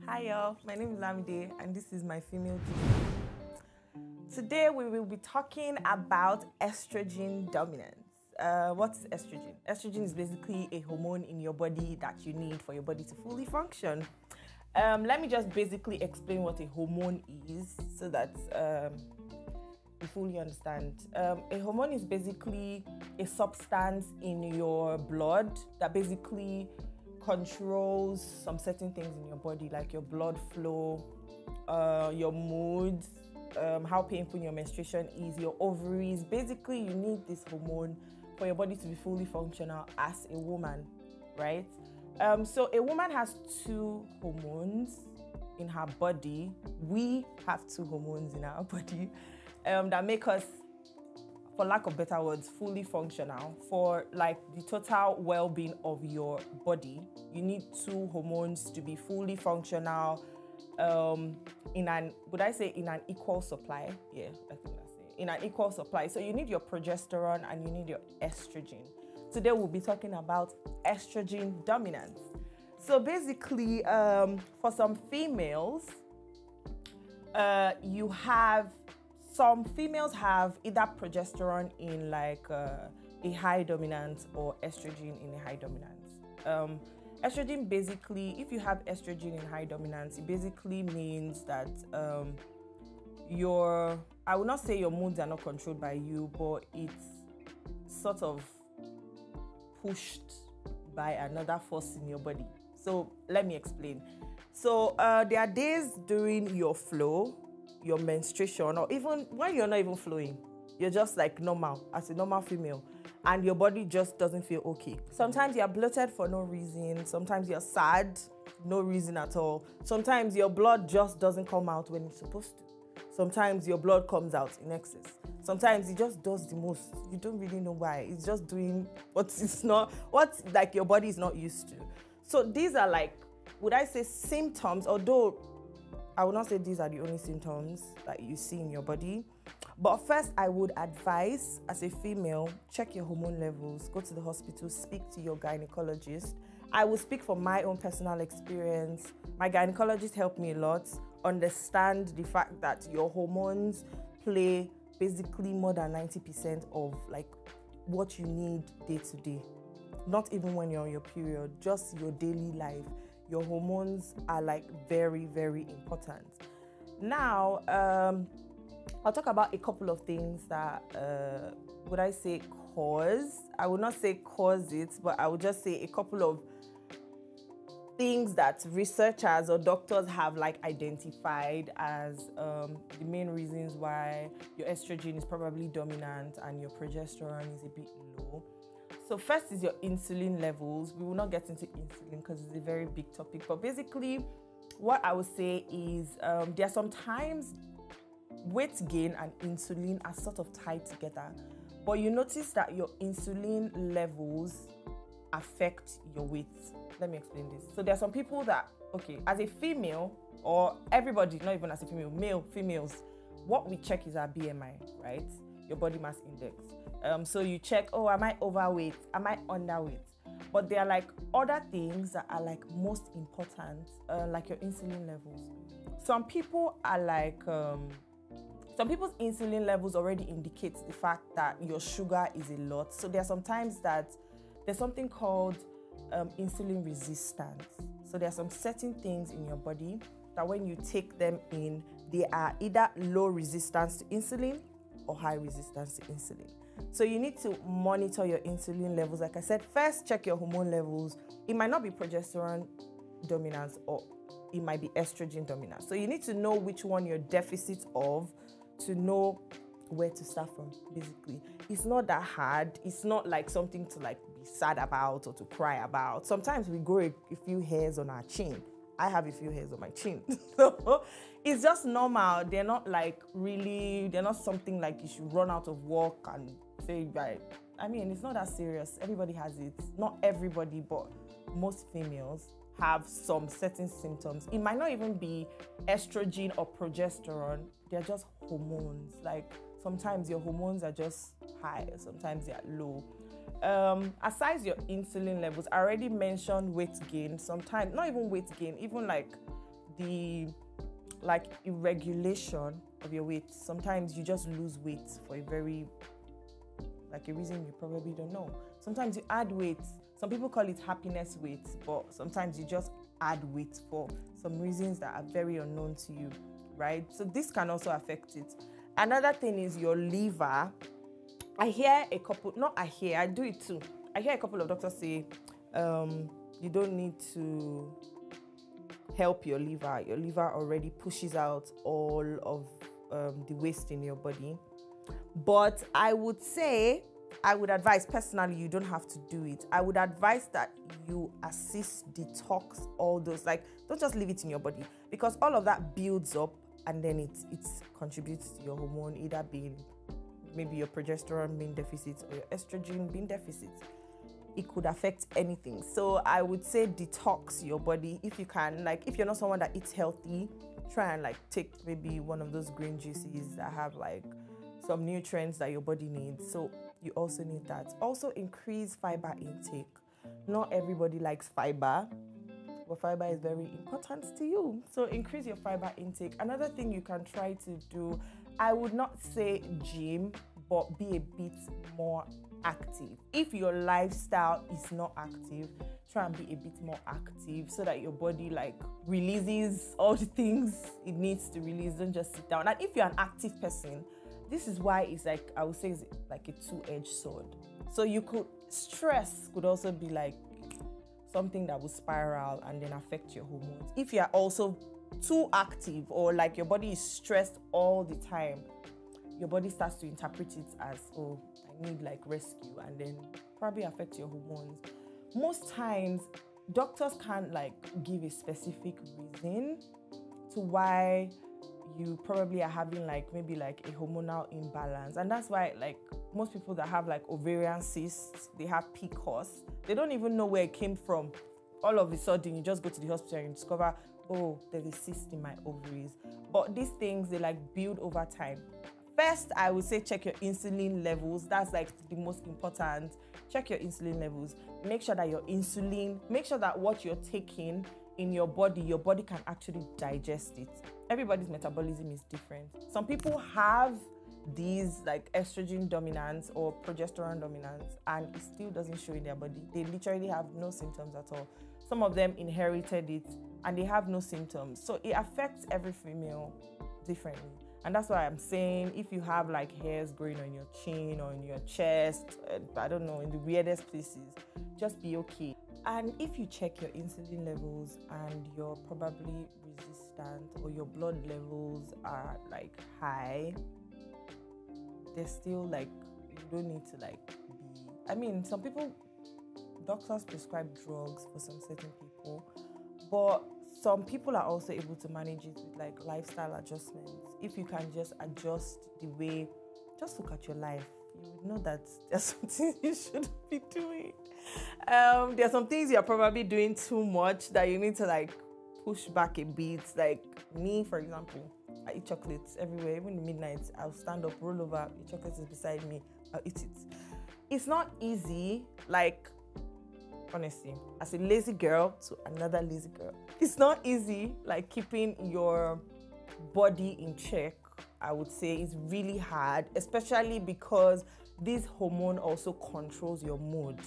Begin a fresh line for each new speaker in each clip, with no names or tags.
Hi y'all, my name is Lamide and this is my female journey. Today we will be talking about estrogen dominance. What is estrogen? Estrogen is basically a hormone in your body that you need for your body to fully function. Let me just basically explain what a hormone is so that you fully understand. A hormone is basically a substance in your blood that basically controls some certain things in your body, like your blood flow, your moods, how painful your menstruation is, your ovaries. Basically, you need this hormone for your body to be fully functional as a woman, right? So a woman has two hormones in her body. We have two hormones in our body that make us, for lack of better words, fully functional. For like the total well-being of your body, you need two hormones to be fully functional in an equal supply? Yeah, I think that's it. In an equal supply. So you need your progesterone and you need your estrogen. Today we'll be talking about estrogen dominance. So basically, for some females, some females have either progesterone in like a high dominance or estrogen in a high dominance. Estrogen basically, if you have estrogen in high dominance, it basically means that I will not say your moods are not controlled by you, but it's sort of pushed by another force in your body. So let me explain. So there are days during your flow, your menstruation, or even when you're not even flowing, you're just like normal as a normal female and your body just doesn't feel okay. Sometimes you're bloated for no reason. Sometimes you're sad, no reason at all. Sometimes your blood just doesn't come out when it's supposed to. Sometimes your blood comes out in excess. Sometimes it just does the most. You don't really know why. It's just doing what like your body is not used to. So these are like, would I say symptoms, although I would not say these are the only symptoms that you see in your body. But first, I would advise, as a female, check your hormone levels, go to the hospital, speak to your gynecologist. I will speak from my own personal experience. My gynecologist helped me a lot understand the fact that your hormones play basically more than 90% of like what you need day to day. Not even when you're on your period, just your daily life. Your hormones are like very, very important. Now, I'll talk about a couple of things that, would I say cause? I would not say cause it, but I would just say a couple of things that researchers or doctors have like identified as the main reasons why your estrogen is probably dominant and your progesterone is a bit low. So first is your insulin levels. We will not get into insulin because it's a very big topic. But basically, what I would say is there are sometimes weight gain and insulin are sort of tied together. But you notice that your insulin levels affect your weight. Let me explain this. So there are some people that, okay, as a female, or everybody, not even as a female, females, what we check is our BMI, right? Your body mass index. So you check, oh, am I overweight? Am I underweight? But there are like other things that are like most important, like your insulin levels. Some people are like, some people's insulin levels already indicates the fact that your sugar is a lot. So there are sometimes that there's something called insulin resistance. So there are some certain things in your body that when you take them in, they are either low resistance to insulin or high resistance to insulin. So you need to monitor your insulin levels. Like I said, first check your hormone levels. It might not be progesterone dominance or it might be estrogen dominance. So you need to know which one you're deficit of to know where to start from, basically. It's not that hard. It's not like something to like be sad about or to cry about. Sometimes we grow a few hairs on our chin. I have a few hairs on my chin. So it's just normal. They're not like really, they're not something like you should run out of work and say, right. I mean, it's not that serious. Everybody has it. Not everybody, but most females have some certain symptoms. It might not even be estrogen or progesterone. They're just hormones. Like sometimes your hormones are just high, sometimes they're low. Aside your insulin levels, I already mentioned weight gain. Sometimes, not even weight gain, even like the like irregulation of your weight. Sometimes you just lose weight for a very like a reason you probably don't know. Sometimes you add weight. Some people call it happiness weight, but sometimes you just add weight for some reasons that are very unknown to you, right? So this can also affect it. Another thing is your liver. I do it too. I hear a couple of doctors say, you don't need to help your liver. Your liver already pushes out all of the waste in your body. But I would advise personally, you don't have to do it. I would advise that you assist detox all those, like don't just leave it in your body, because all of that builds up and then it contributes to your hormone, either being maybe your progesterone being deficit or your estrogen being deficit. It could affect anything. So I would say detox your body if you can. Like if you're not someone that eats healthy, try and like take maybe one of those green juices that have like some nutrients that your body needs. So you also need that. Also increase fiber intake. Not everybody likes fiber, but fiber is very important to you. So increase your fiber intake. Another thing you can try to do, I would not say gym, but be a bit more active. If your lifestyle is not active, try and be a bit more active so that your body like releases all the things it needs to release. Don't just sit down. And if you're an active person, this is why it's like, I would say it's like a two-edged sword. So stress could also be like something that will spiral and then affect your hormones. If you're also too active or like your body is stressed all the time, your body starts to interpret it as, oh, I need like rescue, and then probably affect your hormones. Most times, doctors can't like give a specific reason to why you probably are having like maybe like a hormonal imbalance. And that's why like most people that have like ovarian cysts, they have PCOS, they don't even know where it came from. All of a sudden, you just go to the hospital and you discover, oh, there's a cyst in my ovaries. But these things, they like build over time. First, I would say check your insulin levels. That's like the most important. Check your insulin levels. Make sure that make sure that what you're taking in your body can actually digest it. Everybody's metabolism is different. Some people have these like estrogen dominance or progesterone dominance and it still doesn't show in their body. They literally have no symptoms at all. Some of them inherited it and they have no symptoms. So it affects every female differently. And that's why I'm saying if you have like hairs growing on your chin or in your chest, I don't know, in the weirdest places, just be okay. And if you check your insulin levels and you're probably resistant or your blood levels are like high, there's still like, you don't need to like be, I mean, some people, doctors prescribe drugs for some certain people, but some people are also able to manage it with like lifestyle adjustments. If you can just adjust the way, just look at your life, you would know that there's something you shouldn't be doing. There's some things you're probably doing too much that you need to like push back a bit. Like me, for example, I eat chocolates everywhere. Even in midnight, I'll stand up, roll over, the chocolate is beside me, I'll eat it. It's not easy, like, honestly, as a lazy girl to another lazy girl, it's not easy, like keeping your body in check. I would say it's really hard, especially because this hormone also controls your mood,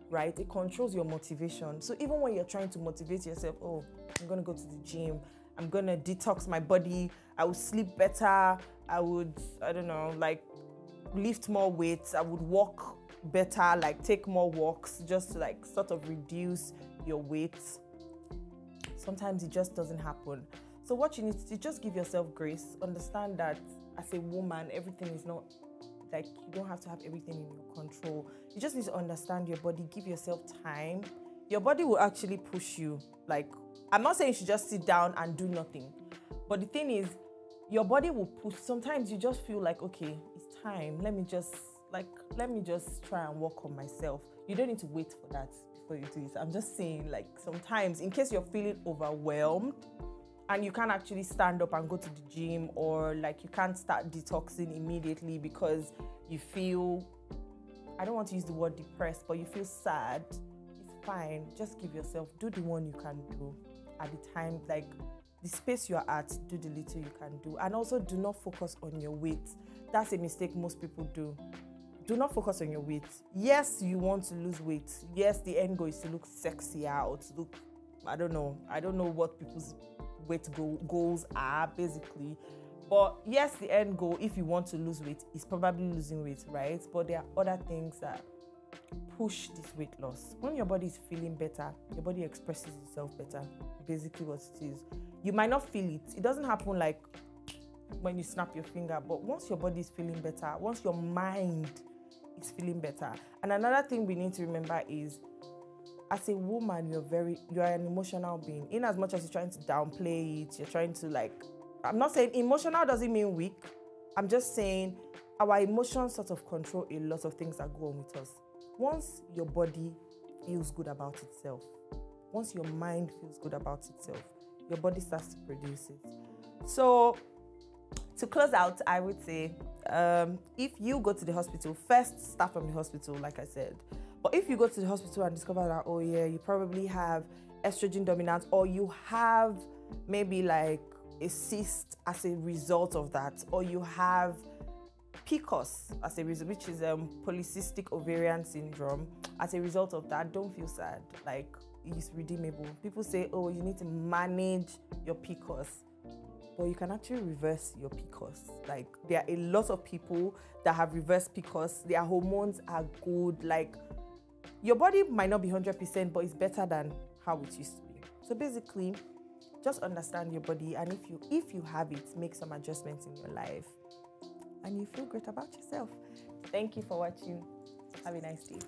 right? It controls your motivation. So even when you're trying to motivate yourself, oh, I'm gonna go to the gym, I'm gonna detox my body, I would sleep better, I would, I don't know, like lift more weights, I would walk better, like take more walks just to like sort of reduce your weight. Sometimes it just doesn't happen. So what you need to just give yourself grace. Understand that as a woman, everything is not like, you don't have to have everything in your control. You just need to understand your body, give yourself time. Your body will actually push you. Like, I'm not saying you should just sit down and do nothing, but the thing is, your body will push. Sometimes you just feel like, okay, it's time. Let me just try and work on myself. You don't need to wait for that before you do it. I'm just saying, like, sometimes in case you're feeling overwhelmed and you can't actually stand up and go to the gym, or like you can't start detoxing immediately because you feel, I don't want to use the word depressed, but you feel sad, it's fine. Just give yourself, do the one you can do at the time, like the space you're at, do the little you can do. And also do not focus on your weight. That's a mistake most people do. Do not focus on your weight. Yes, you want to lose weight. Yes, the end goal is to look sexier or to look, I don't know what people's weight goals are basically. But yes, the end goal, if you want to lose weight, is probably losing weight, right? But there are other things that push this weight loss. When your body is feeling better, your body expresses itself better. Basically what it is. You might not feel it. It doesn't happen like when you snap your finger, but once your body is feeling better, once your mind is feeling better. And another thing we need to remember is, as a woman, you're an emotional being. In as much as you're trying to downplay it, you're trying to I'm not saying emotional doesn't mean weak. I'm just saying our emotions sort of control a lot of things that go on with us. Once your body feels good about itself, once your mind feels good about itself, your body starts to produce it. So to close out, I would say, if you go to the hospital, first start from the hospital, like I said. But if you go to the hospital and discover that, oh yeah, you probably have estrogen dominance, or you have maybe like a cyst as a result of that, or you have PCOS as a result, which is polycystic ovarian syndrome, as a result of that, don't feel sad. Like, it's redeemable. People say, oh, you need to manage your PCOS, but you can actually reverse your PCOS. Like, there are a lot of people that have reversed PCOS. Their hormones are good. Like, your body might not be 100%, but it's better than how it used to be. So basically, just understand your body, and if you have it, make some adjustments in your life, and you feel great about yourself. Thank you for watching. Have a nice day.